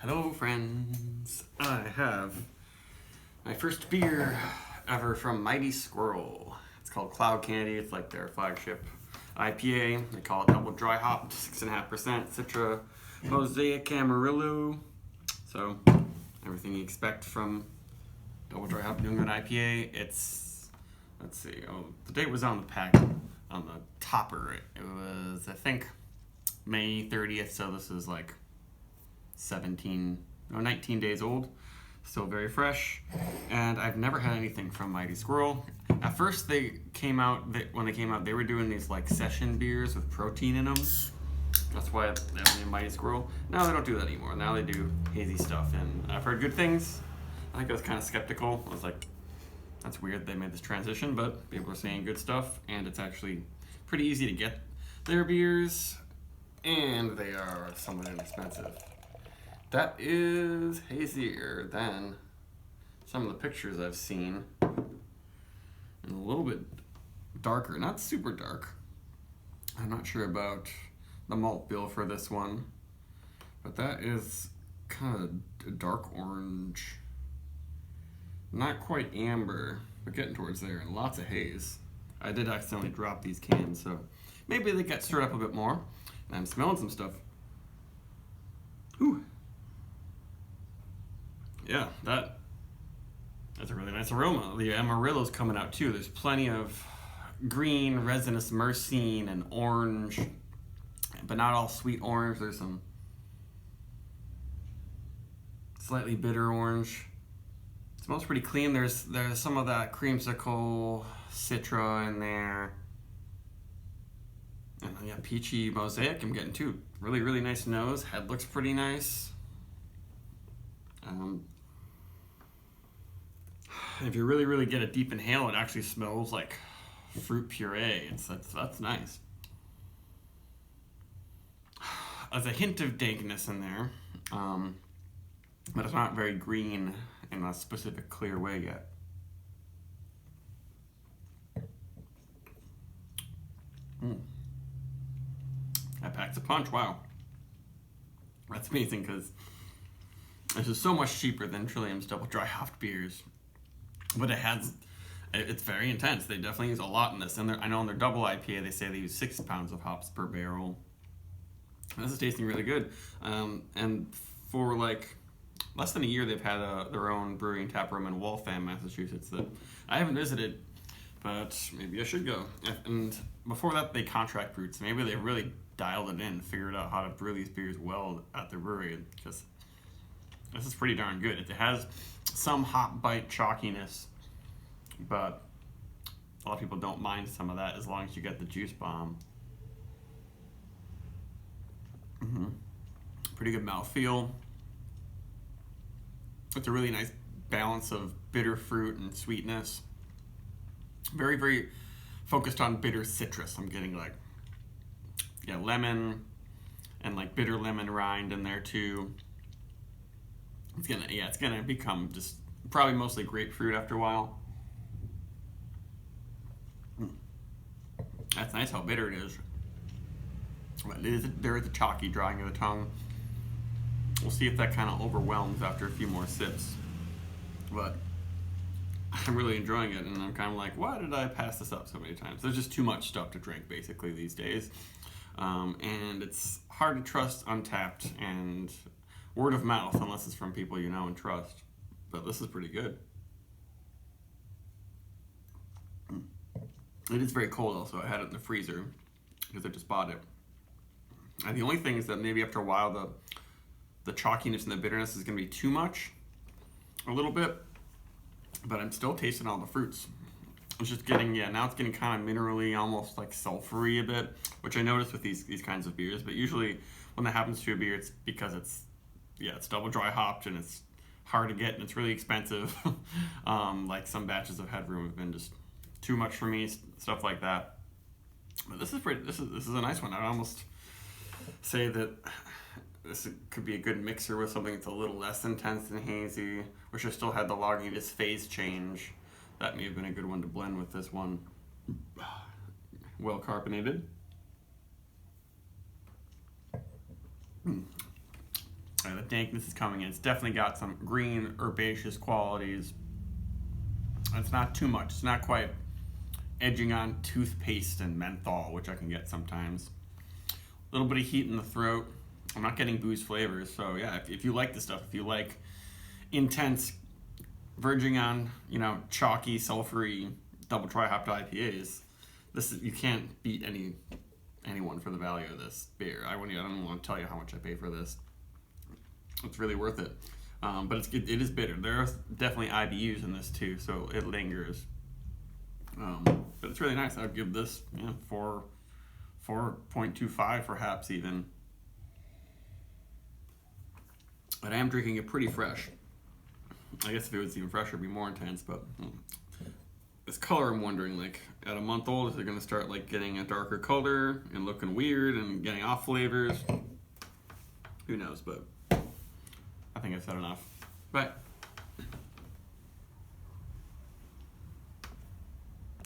Hello friends, I have my first beer ever from Mighty Squirrel. It's called Cloud Candy. It's like their flagship IPA. They call it double dry hopped, 6.5% Citra, Mosaic, Amarillo. So everything you expect from double dry hopped New England IPA. It's, let's see, the date was on the pack, on the topper. It was, I think, May 30th, so this is like 19 days old, still very fresh, and I've never had anything from Mighty Squirrel. At first when they came out, they were doing these like session beers with protein in them. That's why they have the name Mighty Squirrel. Now they don't do that anymore. Now they do hazy stuff, and I've heard good things. I think I was kind of skeptical. I was like, that's weird they made this transition, but people are saying good stuff, and it's actually pretty easy to get their beers, and they are somewhat inexpensive. That is hazier than some of the pictures I've seen, and a little bit darker, not super dark. I'm not sure about the malt bill for this one, but that is kind of a dark orange, not quite amber, but getting towards there, and lots of haze. I did accidentally drop these cans, so maybe they got stirred up a bit more, and I'm smelling some stuff. Ooh. Yeah, that's a really nice aroma. The Amarillo's coming out too. There's plenty of green, resinous myrcene and orange, but not all sweet orange. There's some slightly bitter orange. It smells pretty clean. There's some of that creamsicle citra in there. And yeah, peachy mosaic I'm getting too. Really, really nice nose. Head looks pretty nice. If you really, really get a deep inhale, it actually smells like fruit puree. That's nice. There's a hint of dankness in there, but it's not very green in a specific clear way yet. That packs a punch. Wow, that's amazing because this is so much cheaper than Trillium's double dry hopped beers. But it's very intense. They definitely use a lot in this. And I know in their double IPA, they say they use 6 pounds of hops per barrel. This is tasting really good. And for like less than a year, they've had their own brewery and tap room in Waltham, Massachusetts that I haven't visited, but maybe I should go. And before that, they contract brewed, so maybe they really dialed it in, figured out how to brew these beers well at their brewery, because this is pretty darn good. It has some hop bite chalkiness, but a lot of people don't mind some of that as long as you get the juice bomb. Pretty good mouthfeel. It's a really nice balance of bitter fruit and sweetness. Very, very focused on bitter citrus. I'm getting like, yeah, lemon and like bitter lemon rind in there too. It's gonna become just probably mostly grapefruit after a while. That's nice how bitter it is. But there is a chalky drawing of the tongue. We'll see if that kind of overwhelms after a few more sips. But I'm really enjoying it, and I'm kind of like, why did I pass this up so many times? There's just too much stuff to drink basically these days. And it's hard to trust Untapped and word of mouth unless it's from people you know and trust. But this is pretty good. It is very cold also. I had it in the freezer because I just bought it. And the only thing is that maybe after a while the chalkiness and the bitterness is going to be too much, a little bit. But I'm still tasting all the fruits. It's just getting, now it's getting kind of minerally, almost like sulfury a bit, which I notice with these kinds of beers. But usually when that happens to a beer, it's because it's double dry hopped and it's hard to get and it's really expensive. Like some batches of Headroom have been just too much for me, stuff like that. But this is a nice one. I'd almost say that this could be a good mixer with something that's a little less intense and hazy, which I still had the logginess phase change. That may have been a good one to blend with this one. Well carbonated. The dankness is coming in. It's definitely got some green, herbaceous qualities. It's not too much. It's not quite edging on toothpaste and menthol, which I can get sometimes. A little bit of heat in the throat. I'm not getting booze flavors, so yeah, if you like this stuff, if you like intense, verging on, chalky, sulfury, double dry hopped IPAs, you can't beat anyone for the value of this beer. I don't even want to tell you how much I pay for this. It's really worth it. But it is bitter. There are definitely IBUs in this too, so it lingers. But it's really nice. I would give this 4.25 perhaps even. But I am drinking it pretty fresh. I guess if it was even fresher, it'd be more intense. But this color, I'm wondering, like at a month old, is it going to start like getting a darker color and looking weird and getting off flavors? Who knows? But I think I've said enough. Bye.